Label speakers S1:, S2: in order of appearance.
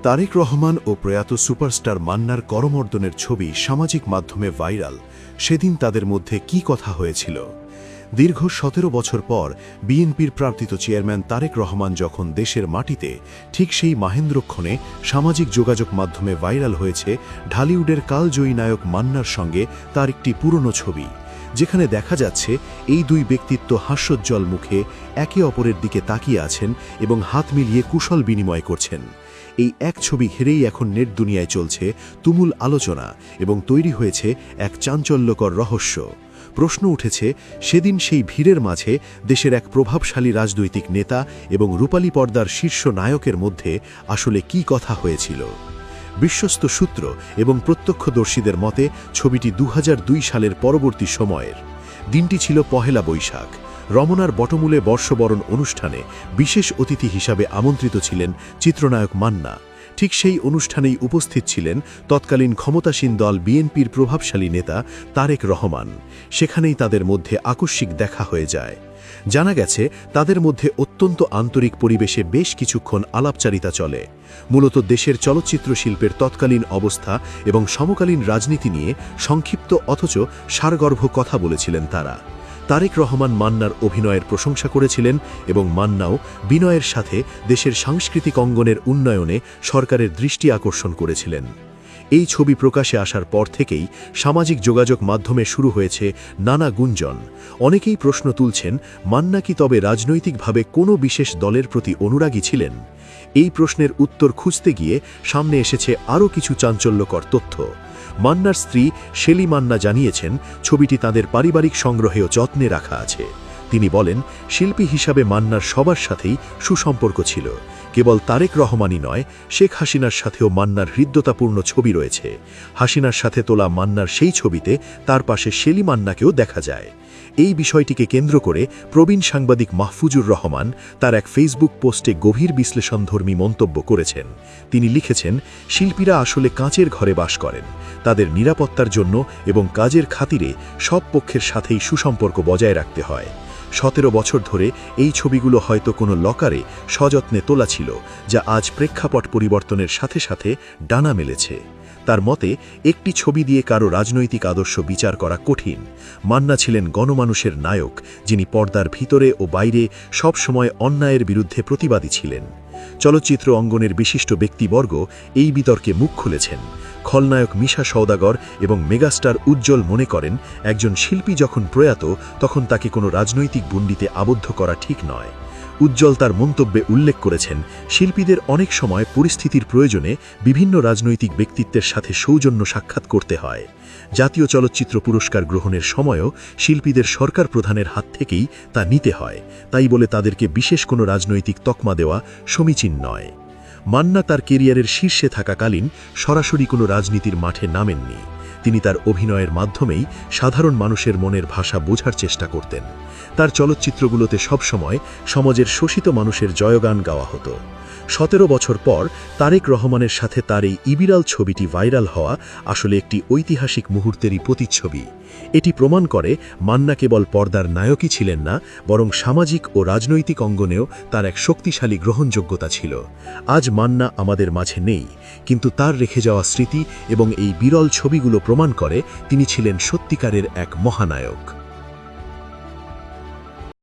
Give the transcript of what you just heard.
S1: তারেক রহমান ও প্রয়াত সুপারস্টার মান্নার করমর্দনের ছবি সামাজিক মাধ্যমে ভাইরাল। সেদিন তাদের মধ্যে কি কথা হয়েছিল? দীর্ঘ ১৭ বছর পর বিএনপির প্রার্থিত চেয়ারম্যান তারেক রহমান যখন দেশের মাটিতে, ঠিক সেই মাহেন্দ্রক্ষণে সামাজিক যোগাযোগ মাধ্যমে ভাইরাল হয়েছে ঢালিউডের কালজয়ী নায়ক মান্নার সঙ্গে তার একটি পুরনো ছবি, যেখানে দেখা যাচ্ছে এই দুই ব্যক্তিত্ব হাস্যোজ্জ্বল মুখে একে অপরের দিকে তাকিয়ে আছেন এবং হাত মিলিয়ে কুশল বিনিময় করছেন। এই এক ছবি ঘিরেই এখন নেট দুনিয়ায় চলছে তুমুল আলোচনা এবং তৈরি হয়েছে এক চাঞ্চল্যকর রহস্য। প্রশ্ন উঠেছে, সেদিন সেই ভিড়ের মাঝে দেশের এক প্রভাবশালী রাজনৈতিক নেতা এবং রূপালী পর্দার শীর্ষ নায়কের মধ্যে আসলে কি কথা হয়েছিল? বিশ্বস্ত সূত্র এবং প্রত্যক্ষদর্শীদের মতে ছবিটি ২০০২ সালের পরবর্তী সময়ের। দিনটি ছিল পহেলা বৈশাখ। রমনার বটমূলে বর্ষবরণ অনুষ্ঠানে বিশেষ অতিথি হিসাবে আমন্ত্রিত ছিলেন চিত্রনায়ক মান্না। ঠিক সেই অনুষ্ঠানেই উপস্থিত ছিলেন তৎকালীন ক্ষমতাসীন দল বিএনপির প্রভাবশালী নেতা তারেক রহমান। সেখানেই তাদের মধ্যে আকস্মিক দেখা হয়ে যায়। জানা গেছে তাদের মধ্যে অত্যন্ত আন্তরিক পরিবেশে বেশ কিছুক্ষণ আলাপচারিতা চলে। মূলত দেশের চলচ্চিত্র শিল্পের তৎকালীন অবস্থা এবং সমকালীন রাজনীতি নিয়ে সংক্ষিপ্ত অথচ সারগর্ভ কথা বলেছিলেন তারা। তারেক রহমান মান্নার অভিনয়ের প্রশংসা করেছিলেন এবং মান্নাও বিনয়ের সাথে দেশের সাংস্কৃতিক অঙ্গনের উন্নয়নে সরকারের দৃষ্টি আকর্ষণ করেছিলেন। এই ছবি প্রকাশে আসার পর থেকেই সামাজিক যোগাযোগ মাধ্যমে শুরু হয়েছে নানা গুঞ্জন। অনেকেই প্রশ্ন তুলছেন, মান্না কি তবে রাজনৈতিকভাবে কোনো বিশেষ দলের প্রতি অনুরাগী ছিলেন? এই প্রশ্নের উত্তর খুঁজতে গিয়ে সামনে এসেছে আরও কিছু চাঞ্চল্যকর তথ্য। মান্নার স্ত্রী শেলি মান্না জানিয়েছেন, ছবিটি তাদের পারিবারিক সংগ্রহেও যত্নে রাখা আছে। তিনি বলেন, শিল্পী হিসাবে মান্নার সবার সাথেই সুসম্পর্ক ছিল। কেবল তারেক রহমানই নয়, শেখ হাসিনার সাথেও মান্নার হৃদ্যতাপূর্ণ ছবি রয়েছে। হাসিনার সাথে তোলা মান্নার সেই ছবিতে তার পাশে শেলি মান্নাকেও দেখা যায়। এই বিষয়টিকে কেন্দ্র করে প্রবীণ সাংবাদিক মাহফুজুর রহমান তার এক ফেসবুক পোস্টে গভীর বিশ্লেষণধর্মী মন্তব্য করেছেন। তিনি লিখেছেন, শিল্পীরা আসলে কাঁচের ঘরে বাস করেন। তাদের নিরাপত্তার জন্য এবং কাজের খাতিরে সব পক্ষের সাথেই সুসম্পর্ক বজায় রাখতে হয়। ১৭ বছর ধরে এই ছবিগুলো হয়তো কোনো লকারে সযত্নে তোলা ছিল, যা আজ প্রেক্ষাপট পরিবর্তনের সাথে সাথে ডানা মেলেছে। তার মতে, একটি ছবি দিয়ে কারো রাজনৈতিক আদর্শ বিচার করা কঠিন। মান্না ছিলেন গণমানুষের নায়ক, যিনি পর্দার ভিতরে ও বাইরে সবসময় অন্যায়ের বিরুদ্ধে প্রতিবাদী ছিলেন। চলচ্চিত্র অঙ্গনের বিশিষ্ট ব্যক্তিবর্গ এই বিতর্কে মুখ খুলেছেন। খলনায়ক মিশা সওদাগর এবং মেগাস্টার উজ্জ্বল মনে করেন, একজন শিল্পী যখন প্রয়াত তখন তাকে কোনো রাজনৈতিক গণ্ডিতে আবদ্ধ করা ঠিক নয়। উজ্জ্বল তার মন্তব্যে উল্লেখ করেছেন, শিল্পীদের অনেক সময় পরিস্থিতির প্রয়োজনে বিভিন্ন রাজনৈতিক ব্যক্তিত্বের সাথে সৌজন্য সাক্ষাৎ করতে হয়। জাতীয় চলচ্চিত্র পুরস্কার গ্রহণের সময়ও শিল্পীদের সরকার প্রধানের হাত থেকেই তা নিতে হয়। তাই বলে তাদেরকে বিশেষ কোনো রাজনৈতিক তকমা দেওয়া সমীচীন নয়। মান্না তার কেরিয়ারের শীর্ষে থাকাকালীন সরাসরি কোনো রাজনীতির মাঠে নামেননি। তিনি তার অভিনয়ের মাধ্যমেই সাধারণ মানুষের মনের ভাষা বোঝার চেষ্টা করতেন। তার চলচ্চিত্রগুলোতে সবসময় সমাজের শোষিত মানুষের জয়গান গাওয়া হতো। ১৭ বছর পর তারেক রহমানের সাথে তার এই ইবিরাল ছবিটি ভাইরাল হওয়া আসলে একটি ঐতিহাসিক মুহূর্তেরই প্রতিচ্ছবি। এটি প্রমাণ করে, মান্না কেবল পর্দার নায়কই ছিলেন না, বরং সামাজিক ও রাজনৈতিক অঙ্গনেও তার এক শক্তিশালী গ্রহণযোগ্যতা ছিল। আজ মান্না আমাদের মাঝে নেই, কিন্তু তার রেখে যাওয়া স্মৃতি এবং এই বিরল ছবিগুলো প্রমাণ করে তিনি ছিলেন সত্যিকারের এক মহানায়ক।